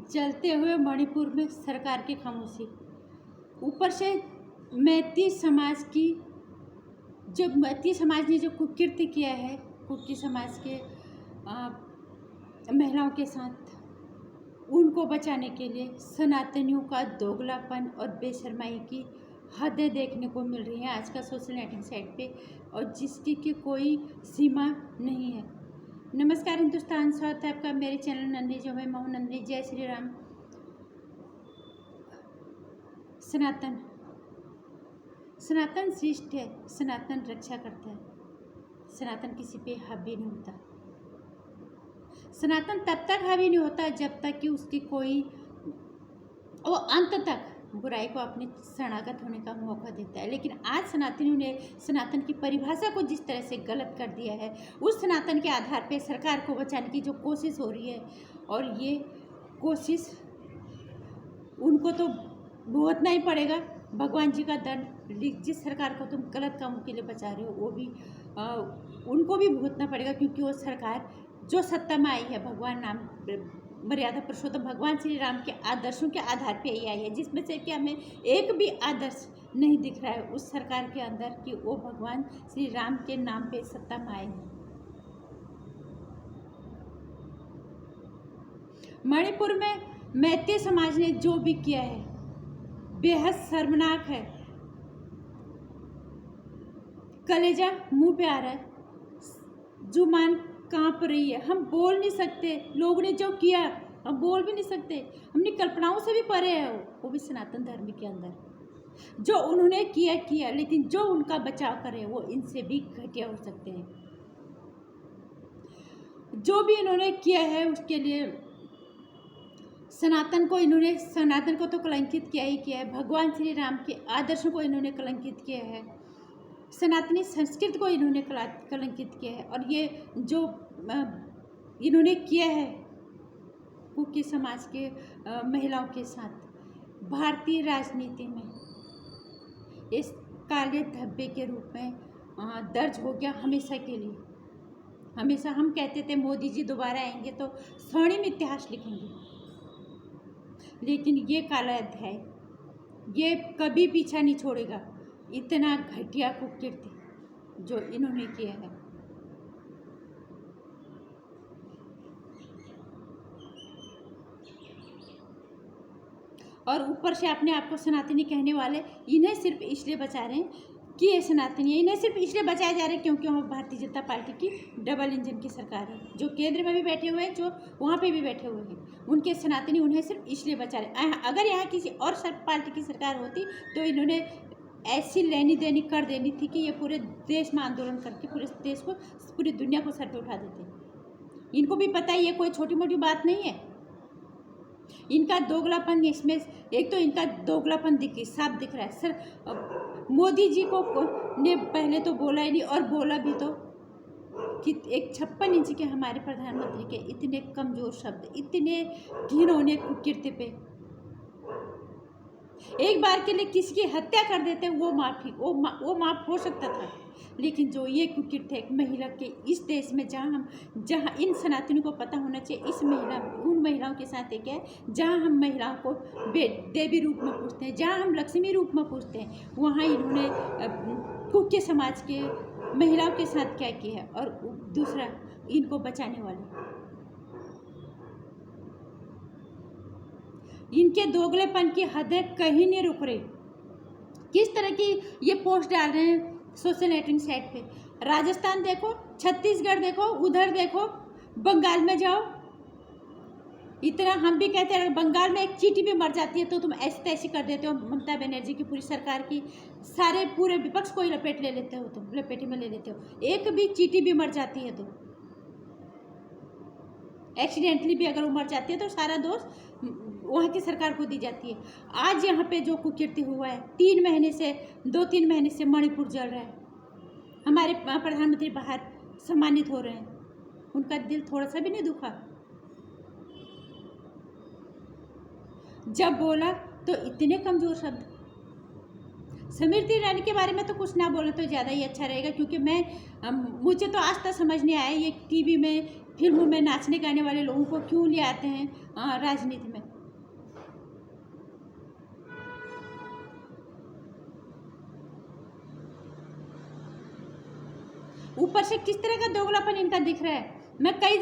चलते हुए मणिपुर में सरकार की खामोशी, ऊपर से मैती समाज ने जो कुकृत्य किया है, कुकी समाज के महिलाओं के साथ, उनको बचाने के लिए सनातनियों का दोगलापन और बेशर्माई की हदें देखने को मिल रही हैं आज का सोशल नेटवर्किंग साइट पे, और जिसकी की कोई सीमा नहीं है। नमस्कार हिंदुस्तान, स्वागत है आपका मेरे चैनल नंदी जो है महू नंदी। जय श्री राम। सनातन श्रेष्ठ है, सनातन रक्षा करता है, सनातन किसी पे हावी नहीं होता। सनातन तब तक हावी नहीं होता जब तक कि उसकी कोई वो अंत तक बुराई को अपने शरणागत होने का मौका देता है। लेकिन आज सनातनियों ने सनातन की परिभाषा को जिस तरह से गलत कर दिया है, उस सनातन के आधार पे सरकार को बचाने की जो कोशिश हो रही है, और ये कोशिश उनको तो भुगतना ही पड़ेगा, भगवान जी का दंड। जिस सरकार को तुम गलत कामों के लिए बचा रहे हो वो भी उनको भी भुगतना पड़ेगा, क्योंकि वो सरकार जो सत्ता में आई है भगवान नाम मर्यादा पुरुषोत्तम भगवान श्री राम के आदर्शों के आधार पे ही आई है, जिसमें से कि हमें एक भी आदर्श नहीं दिख रहा है उस सरकार के अंदर कि वो भगवान श्री राम के नाम पे सत्ता में आए हैं। मणिपुर में मैती समाज ने जो भी किया है बेहद शर्मनाक है। कलेजा मुंह पे आ रहा है, जुबान कांप रही है, हम बोल नहीं सकते। लोगों ने जो किया हम बोल भी नहीं सकते, हमने कल्पनाओं से भी परे है। वो भी सनातन धर्म के अंदर जो उन्होंने किया, लेकिन जो उनका बचाव करे वो इनसे भी घटिया हो सकते हैं। जो भी इन्होंने किया है उसके लिए सनातन को तो कलंकित किया ही किया है, भगवान श्री राम के आदर्शों को इन्होंने कलंकित किया है, सनातनी संस्कृति को इन्होंने कलंकित किया है। और ये जो इन्होंने किया है कुकी समाज के महिलाओं के साथ भारतीय राजनीति में इस काले धब्बे के रूप में दर्ज हो गया हमेशा के लिए। हमेशा हम कहते थे मोदी जी दोबारा आएंगे तो स्वर्णिम इतिहास लिखेंगे, लेकिन ये काला अध्याय ये कभी पीछा नहीं छोड़ेगा। इतना घटिया कुकृत्य जो इन्होंने किया है। और ऊपर से अपने आप को सनातनी कहने वाले इन्हें सिर्फ इसलिए बचा रहे हैं कि ये सनातनी है, इन्हें सिर्फ इसलिए बचाए जा रहे हैं क्योंकि वहाँ भारतीय जनता पार्टी की डबल इंजन की सरकार है, जो केंद्र में भी बैठे हुए हैं, जो वहाँ पे भी बैठे हुए हैं। उनके सनातनी उन्हें सिर्फ इसलिए बचा रहे हैं। अगर यहाँ किसी और पार्टी की सरकार होती तो इन्होंने ऐसी लेनी देनी कर देनी थी कि ये पूरे देश में आंदोलन करके पूरे देश को, पूरी दुनिया को सर पे उठा देते। इनको भी पता है ये कोई छोटी मोटी बात नहीं है। इनका दोगलापन, इसमें एक तो इनका दोगलापन साफ दिख रहा है। सर मोदी जी को ने पहले तो बोला ही नहीं, और बोला भी तो कि एक 56 इंच के हमारे प्रधानमंत्री के इतने कमजोर शब्द, इतने घिनौने कुकृत्य पे एक बार के लिए किसी की हत्या कर देते वो वो माफ हो सकता था। लेकिन जो ये कुकृत्य है महिला के इस देश में, जहाँ इन सनातनियों को पता होना चाहिए उन महिलाओं के साथ एक है जहाँ हम महिलाओं को देवी रूप में पूछते हैं, जहाँ हम लक्ष्मी रूप में पूछते हैं, वहाँ इन्होंने कुकी समाज के महिलाओं के साथ क्या किया है। और दूसरा इनको बचाने वाले इनके दोगलेपन की हदें कहीं नहीं रुक रही। किस तरह की ये पोस्ट डाल रहे हैं सोशल नेटवर्किंग साइट पे। राजस्थान देखो, छत्तीसगढ़ देखो, उधर देखो, बंगाल में जाओ। इतना हम भी कहते हैं बंगाल में एक चींटी भी मर जाती है तो तुम ऐसी तैसी कर देते हो। ममता बनर्जी की पूरी सरकार की पूरे विपक्ष को ही लपेटे में ले लेते हो। एक भी चींटी भी मर जाती है तो एक्सीडेंटली भी अगर वो मर जाती है तो सारा दोष वहाँ की सरकार को दी जाती है। आज यहाँ पे जो कुकृत्य हुआ है, 2-3 महीने से मणिपुर जल रहा है, हमारे प्रधानमंत्री बाहर सम्मानित हो रहे हैं, उनका दिल थोड़ा सा भी नहीं दुखा। जब बोला तो इतने कमजोर शब्द। स्मृति ईरानी के बारे में तो कुछ ना बोले तो ज़्यादा ही अच्छा रहेगा, क्योंकि मुझे तो आज तक समझ नहीं आया ये टीवी में फिल्मों में नाचने गाने वाले लोगों को क्यों ले आते हैं राजनीति में। ऊपर से किस तरह का दोगलापन इनका दिख रहा है। मैं कई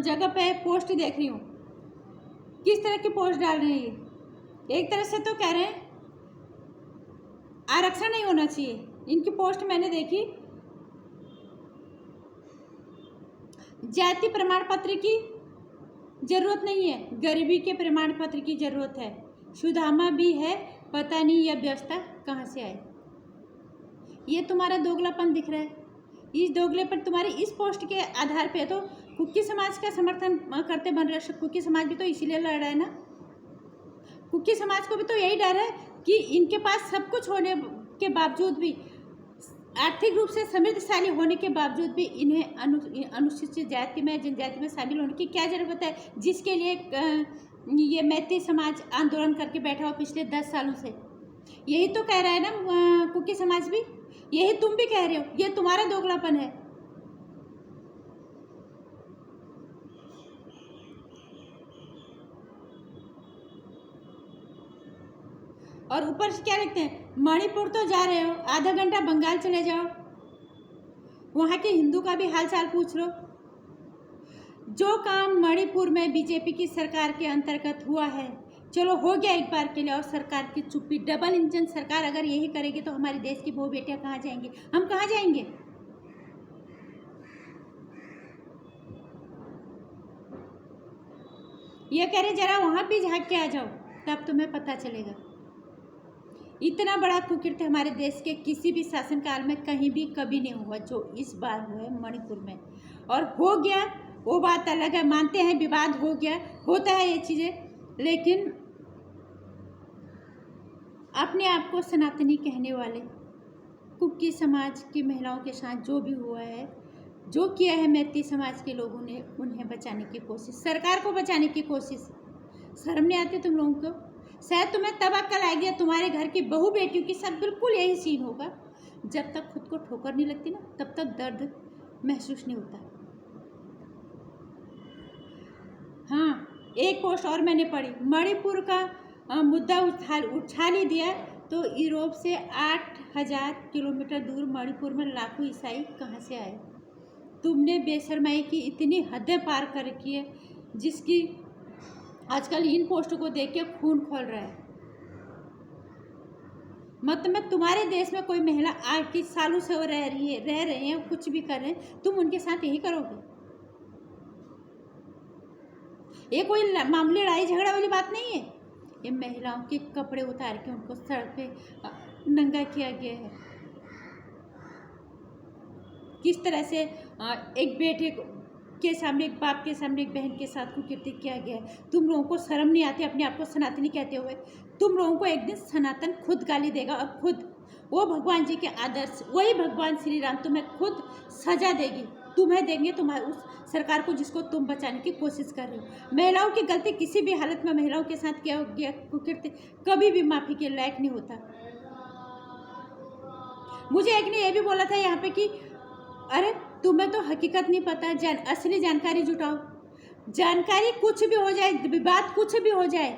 जगह पे पोस्ट देख रही हूँ, किस तरह की पोस्ट डाल रहे हैं ये। एक तरह से तो कह रहे हैं आरक्षण नहीं होना चाहिए। इनकी पोस्ट मैंने देखी, जाति प्रमाण पत्र की जरूरत नहीं है, गरीबी के प्रमाण पत्र की जरूरत है। सुदामा भी है, पता नहीं यह व्यवस्था कहाँ से आई। ये तुम्हारा दोगलापन दिख रहा है। इस दोगलेपन तुम्हारी इस पोस्ट के आधार पे तो कुकी समाज का समर्थन करते बन रहे। कुकी समाज भी तो इसीलिए लड़ रहा है ना। कुकी समाज को भी तो यही डर है कि इनके पास सब कुछ होने के बावजूद भी, आर्थिक रूप से समृद्धशाली होने के बावजूद भी इन्हें अनुसूचित जाति में, जनजाति में शामिल होने की क्या ज़रूरत है, जिसके लिए ये मैती समाज आंदोलन करके बैठा हुआ पिछले 10 सालों से। यही तो कह रहा है ना कुकी समाज भी, यही तुम भी कह रहे हो। ये तुम्हारा दोगलापन है। और ऊपर से क्या लिखते हैं, मणिपुर तो जा रहे हो, आधा घंटा बंगाल चले जाओ, वहाँ के हिंदू का भी हालचाल पूछ लो। जो काम मणिपुर में बीजेपी की सरकार के अंतर्गत हुआ है, चलो हो गया एक बार के लिए। और सरकार की चुप्पी, डबल इंजन सरकार अगर यही करेगी तो हमारे देश की बहू बेटियां कहाँ जाएंगे, हम कहाँ जाएंगे। ये कह रहे जरा वहाँ भी झाँक के आ जाओ, तब तुम्हें पता चलेगा। इतना बड़ा कुकृत्य हमारे देश के किसी भी शासनकाल में कहीं भी कभी नहीं हुआ जो इस बार हुआ है मणिपुर में। और हो गया वो बात अलग है, मानते हैं विवाद हो गया, होता है ये चीज़ें, लेकिन अपने आप को सनातनी कहने वाले कुकी समाज की महिलाओं के साथ जो भी हुआ है, जो किया है मैती समाज के लोगों ने, उन्हें बचाने की कोशिश, सरकार को बचाने की कोशिश, शर्म नहीं आती तुम लोगों को? शायद तुम्हें तब अक्ल आएगी, तुम्हारे घर की बहू बेटियों की सब बिल्कुल यही सीन होगा। जब तक खुद को ठोकर नहीं लगती ना, तब तक दर्द महसूस नहीं होता। हाँ, एक पोस्ट और मैंने पढ़ी, मणिपुर का मुद्दा उछाल ही दिया तो यूरोप से 8000 किलोमीटर दूर मणिपुर में लाखों ईसाई कहाँ से आए। तुमने बेशर्माई की इतनी हदें पार कर रखी है, जिसकी आजकल इन पोस्टों को देख के खून खोल रहा है। मतलब मैं तुम्हारे देश में कोई महिला आज की सालों से रह रहे हैं, कुछ भी कर रहे हैं, तुम उनके साथ यही करोगे। ये कोई मामूली लड़ाई झगड़ा वाली बात नहीं है। ये महिलाओं के कपड़े उतार के उनको सड़क पे नंगा किया गया है। किस तरह से एक बेटे के सामने, एक बाप के सामने, एक बहन के साथ कुकृत्य किया गया है। तुम लोगों को शर्म नहीं आती अपने आप को सनातनी कहते हुए? तुम लोगों को एक दिन सनातन खुद गाली देगा, और खुद वो भगवान जी के आदर्श, वही भगवान श्री राम तुम्हें खुद सजा देगी, तुम्हें देंगे, तुम्हारे उस सरकार को जिसको तुम बचाने की कोशिश कर रहे हो। महिलाओं की गलती किसी भी हालत में महिलाओं के साथ किया गया कुकृत्य कभी भी माफ़ी के लायक नहीं होता। मुझे एक ने यह भी बोला था यहाँ पे कि अरे तुम्हें तो हकीकत नहीं पता, असली जानकारी जुटाओ। जानकारी कुछ भी हो जाए, विवाद कुछ भी हो जाए,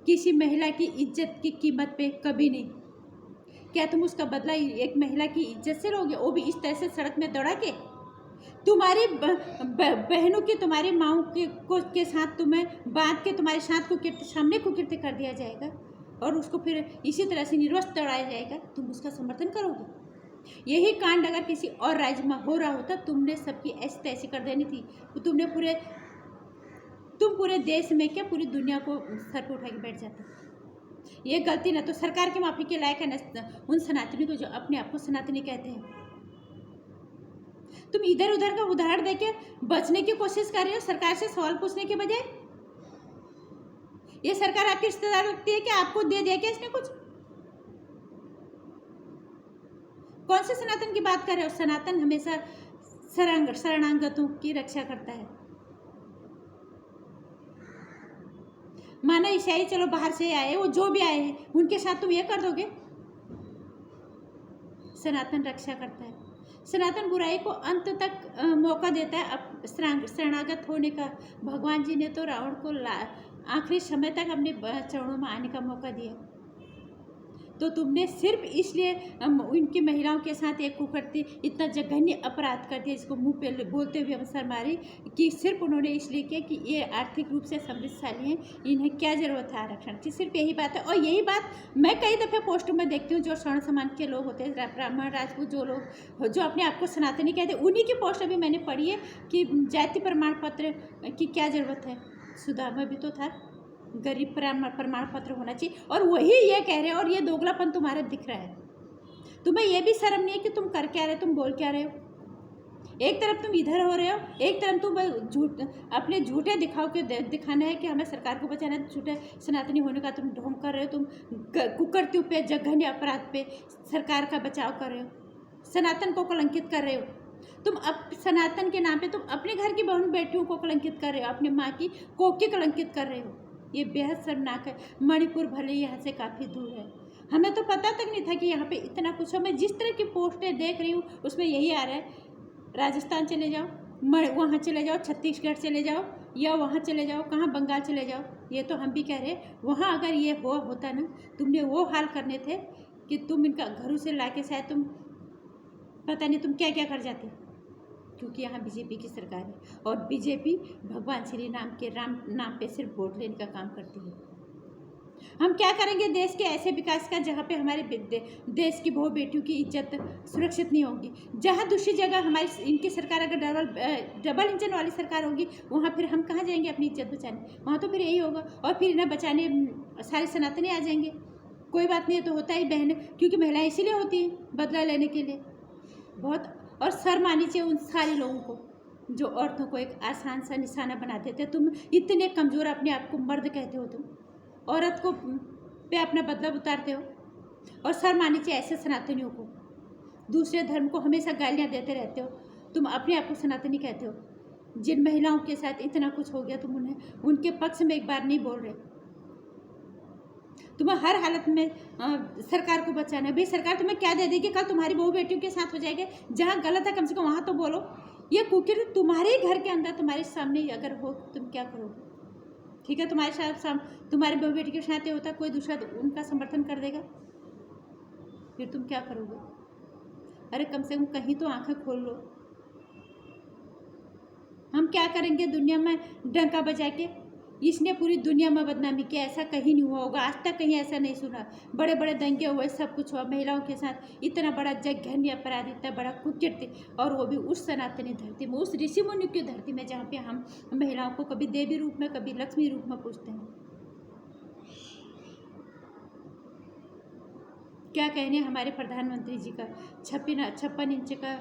किसी महिला की इज्जत की कीमत पे कभी नहीं। क्या तुम उसका बदला एक महिला की इज्जत से लोगे, वो भी इस तरह से सड़क में दौड़ा के? तुम्हारी बहनों की, तुम्हारी माओं के साथ तुम्हें बांध के तुम्हारे साथ कुकृत्य, सामने कुकृत्य कर दिया जाएगा और उसको फिर इसी तरह से निर्वस्त्र दौड़ाया जाएगा, तुम उसका समर्थन करोगे? यही कांड अगर किसी और राज्य में हो रहा होता, तुमने सबकी ऐसी तैसी कर देनी थी। तो तुम पूरे देश में क्या, पूरी दुनिया को सर पर उठा के बैठ जाते। ये गलती ना तो सरकार की माफ़ी के लायक है, न उन सनातनी को जो अपने आप को सनातनी कहते हैं। तुम इधर उधर का उदाहरण देके बचने की कोशिश कर रहे हो सरकार से सवाल पूछने के बजाय। ये सरकार आपकी रिश्तेदार लगती है कि आपको दे दिया क्या इसने कुछ? कौन से सनातन की बात कर रहे हो? सनातन हमेशा शरणागतों की रक्षा करता है। माना ईसाई चलो बाहर से आए, वो जो भी आए हैं उनके साथ तुम ये कर दोगे? सनातन रक्षा करता है, सनातन बुराई को अंत तक मौका देता है अब शरणागत होने का। भगवान जी ने तो रावण को आखिरी समय तक अपने चरणों में आने का मौका दिया। तो तुमने सिर्फ इसलिए उनकी महिलाओं के साथ एक कुकर्ती इतना जघन्य अपराध कर दिया, इसको मुंह पे बोलते हुए हम सर मारी कि सिर्फ उन्होंने इसलिए किया कि ये आर्थिक रूप से समृद्धशाली हैं, इन्हें क्या ज़रूरत है आरक्षण की। सिर्फ यही बात है। और यही बात मैं कई दफ़े पोस्टों में देखती हूँ, जो स्वर्ण समाज के लोग होते हैं, ब्राह्मण राजपूत जो लोग जो अपने आप को सनातनी कहते हैं, उन्हीं की पोस्ट अभी मैंने पढ़ी है कि जाति प्रमाण पत्र की क्या ज़रूरत है। सुधार में भी तो था गरीब प्रमाण पत्र होना चाहिए, और वही ये कह रहे हैं। और ये दोगलापन तुम्हारा दिख रहा है। तुम्हें ये भी शर्म नहीं है कि तुम कर क्या रहे हो, तुम बोल क्या रहे हो। एक तरफ तुम इधर हो रहे हो, एक तरफ तुम अपने झूठे दिखाओ के दिखाना है कि हमें सरकार को बचाना है, झूठे सनातनी होने का तुम ढोंग कर रहे हो। तुम कुकर्तियों पे, जघन्य अपराध पे सरकार का बचाव कर रहे हो, सनातन को कलंकित कर रहे हो। तुम अब सनातन के नाम पे तुम अपने घर की बहन बेटियों को कलंकित कर रहे हो, अपनी माँ की कोख की कलंकित कर रहे हो। ये बेहद शर्मनाक है। मणिपुर भले यहाँ से काफ़ी दूर है, हमें तो पता तक नहीं था कि यहाँ पे इतना कुछ है। मैं जिस तरह की पोस्टें देख रही हूँ उसमें यही आ रहा है, राजस्थान चले जाओ, वहाँ चले जाओ, छत्तीसगढ़ चले जाओ, या वहाँ चले जाओ, कहाँ बंगाल चले जाओ। ये तो हम भी कह रहे हैं, वहाँ अगर ये होता ना, तुमने वो हाल करने थे कि तुम इनका घरों से ला के शायद तुम पता नहीं तुम क्या क्या कर जाते, क्योंकि यहाँ बीजेपी की सरकार है। और बीजेपी भगवान श्री राम के नाम पे सिर्फ वोट लेने का काम करती है। हम क्या करेंगे देश के ऐसे विकास का जहाँ पे हमारे देश की बहु बेटियों की इज्जत सुरक्षित नहीं होगी। जहाँ दूसरी जगह हमारी इनकी सरकार अगर डबल इंजन वाली सरकार होगी, वहाँ फिर हम कहाँ जाएंगे अपनी इज्जत बचाने। वहाँ तो फिर यही होगा, और फिर इन्हें बचाने सारे सनातनी आ जाएंगे। कोई बात नहीं, तो होता ही बहन, क्योंकि महिलाएं इसीलिए होती हैं बदला लेने के लिए। बहुत और शर्म आनी चाहिए उन सारे लोगों को जो औरतों को एक आसान सा निशाना बना देते। तुम इतने कमज़ोर अपने आप को मर्द कहते हो, तुम औरत को पे अपना बदला उतारते हो। और शर्म आनी चाहिए ऐसे सनातनियों को, दूसरे धर्म को हमेशा गालियाँ देते रहते हो। तुम अपने आप को सनातनी कहते हो। जिन महिलाओं के साथ इतना कुछ हो गया, तुम उन्हें उनके पक्ष में एक बार नहीं बोल रहे। तुम्हें हर हालत में सरकार को बचाना है। भाई सरकार तुम्हें क्या दे देगी, कल तुम्हारी बहू बेटियों के साथ हो जाएगा। जहाँ गलत है कम से कम वहाँ तो बोलो। ये कुकीर्ति तुम्हारे ही घर के अंदर तुम्हारे सामने अगर हो, तुम क्या करोगे। ठीक है, तुम्हारे साथ तुम्हारे बहू बेटी के साथ होता, कोई दूसरा उनका समर्थन कर देगा, फिर तुम क्या करोगे। अरे कम से कम कहीं तो आंखें खोल लो। हम क्या करेंगे दुनिया में डंका बजा के। इसने पूरी दुनिया में बदनामी किया, ऐसा कहीं नहीं हुआ होगा, आज तक कहीं ऐसा नहीं सुना। बड़े बड़े दंगे हुए, सब कुछ हुआ, महिलाओं के साथ इतना बड़ा जघन्य अपराध, इतना बड़ा कुकृत्य, और वो भी उस सनातनी धरती में, उस ऋषि मुनि की धरती में, जहाँ पे हम महिलाओं को कभी देवी रूप में, कभी लक्ष्मी रूप में पूजते हैं। क्या कहने हमारे प्रधानमंत्री जी का 56 इंच का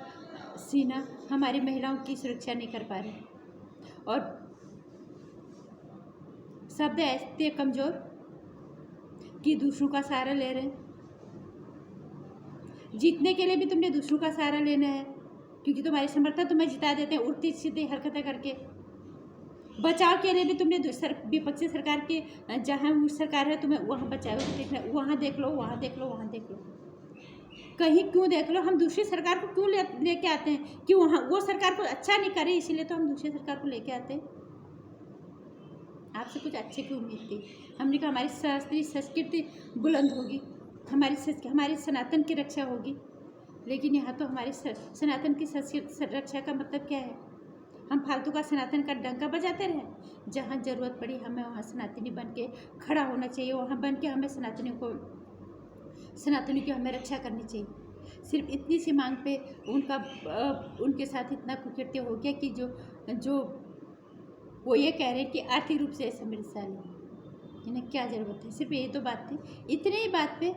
सीना हमारी महिलाओं की सुरक्षा नहीं कर पा रहे, और शब्द ऐसे कमज़ोर कि दूसरों का सहारा ले रहे हैं। जीतने के लिए भी तुमने दूसरों का सहारा लेना है, क्योंकि तुम्हारी समर्थन तुम्हें जिता देते हैं उल्टी सीधी हरकतें करके। बचाव के लिए भी तुमने विपक्षी सरकार के, जहाँ सरकार है तुम्हें वहाँ बचाओ देखना, वहाँ देख लो, वहाँ देख लो, वहाँ देख लो, कहीं क्यों देख लो। हम दूसरी सरकार को क्यों लेके आते हैं कि वहाँ वो सरकार को अच्छा नहीं करे, इसीलिए तो हम दूसरी सरकार को लेके आते हैं। आपसे कुछ अच्छे की उम्मीद थी। हमने कहा हमारी शास्त्रीय संस्कृति बुलंद होगी, हमारी सनातन की रक्षा होगी, लेकिन यहाँ तो हमारी सनातन की रक्षा का मतलब क्या है। हम फालतू का सनातन का डंका बजाते रहें। जहाँ ज़रूरत पड़ी हमें वहाँ सनातनी बन के खड़ा होना चाहिए, वहाँ बन के हमें सनातनी की हमें रक्षा करनी चाहिए। सिर्फ इतनी सी मांग पे उनके साथ इतना कुकृत्य हो गया कि जो वो ये कह रहे हैं कि आर्थिक रूप से समृद्धशाली, इन्हें क्या ज़रूरत है। सिर्फ यही तो बात थी, इतने ही बात पे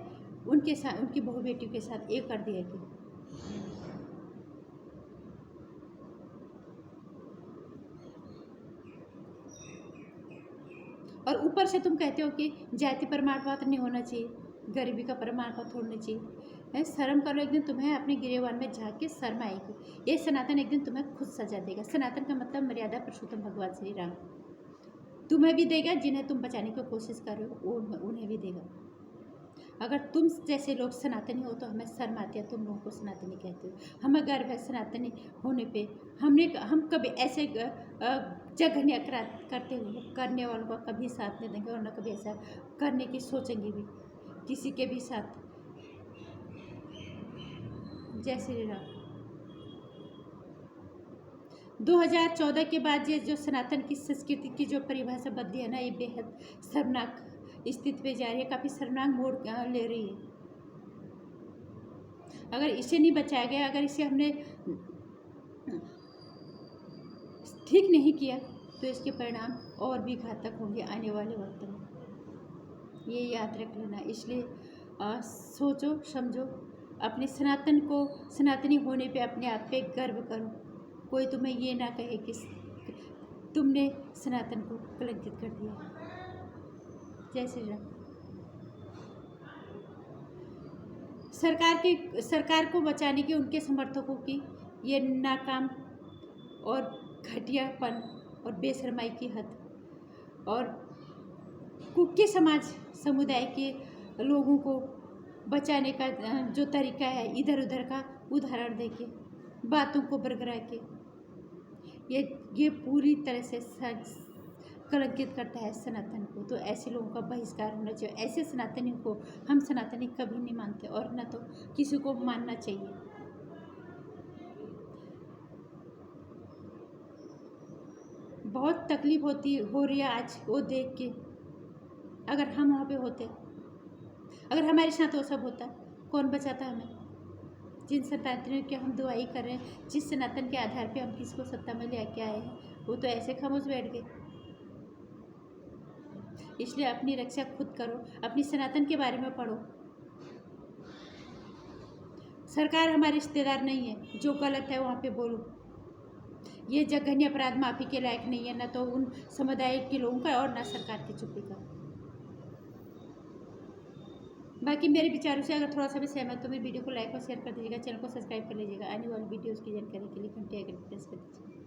उनके साथ, उनकी बहु बेटियों के साथ एक कर दिया कि और ऊपर से तुम कहते हो कि जाति प्रमाण पत्र नहीं होना चाहिए, गरीबी का प्रमाण पत्र होना चाहिए। शर्म करो, एक दिन तुम्हें अपने गिरेवान में झाँक के शर्म आएगी। ये सनातन एक दिन तुम्हें खुद सजा देगा। सनातन का मतलब मर्यादा पुरुषोत्तम भगवान श्री राम तुम्हें भी देगा, जिन्हें तुम बचाने की कोशिश कर रहे हो उन्हें भी देगा। अगर तुम जैसे लोग सनातनी हो तो हमें शर्म आती है, तुम लोगों को सनातनी कहते हो। हमें गर्व है सनातनी होने पे। हम कभी ऐसे जघन्य अपराध करने वालों का कभी साथ नहीं देंगे, और न कभी ऐसा करने की सोचेंगे भी किसी के भी साथ। जय श्री राम। 2014 के बाद ये जो सनातन की संस्कृति की जो परिभाषा बदली है ना, ये बेहद शर्मनाक स्थिति पे जा रही है, काफ़ी शर्मनाक मोड़ ले रही है। अगर इसे नहीं बचाया गया, अगर इसे हमने ठीक नहीं किया तो इसके परिणाम और भी घातक होंगे आने वाले वक्त में, ये याद रख लेना। इसलिए सोचो समझो, अपने सनातन को, सनातनी होने पे अपने आप पे गर्व करो। कोई तुम्हें ये ना कहे कि तुमने सनातन को कलंकित कर दिया। जय श्री राम। सरकार को बचाने की उनके समर्थकों की ये नाकाम और घटियापन और बेशर्माई की हद, और कुकी समाज समुदाय के लोगों को बचाने का जो तरीका है इधर उधर का उदाहरण देके, बातों को बरगरा के, ये पूरी तरह से कलंकित करता है सनातन को। तो ऐसे लोगों का बहिष्कार होना चाहिए। ऐसे सनातनी को हम सनातनी कभी नहीं मानते और न तो किसी को मानना चाहिए। बहुत तकलीफ हो रही है आज वो देख के। अगर हम वहाँ पे होते, अगर हमारे साथ वो सब होता, कौन बचाता हमें? जिन सनातनियों की हम दुआई कर रहे हैं, जिस सनातन के आधार पे हम किसको सत्ता में लेके आए हैं, वो तो ऐसे खामोश बैठ गए। इसलिए अपनी रक्षा खुद करो, अपनी सनातन के बारे में पढ़ो। सरकार हमारे रिश्तेदार नहीं है, जो गलत है वहाँ पे बोलो। ये जघन्य अपराध माफी के लायक नहीं है, न तो उन समुदाय के लोगों का और न सरकार की चुप्पी का। बाकी मेरे विचारों से अगर थोड़ा सा भी सहमत तो मेरे वीडियो को लाइक और शेयर कर दीजिएगा, चैनल को सब्सक्राइब कर लीजिएगा। आने वाली वीडियोज़ की जानकारी के लिए घंटी आइकन प्रेस कर दीजिएगा।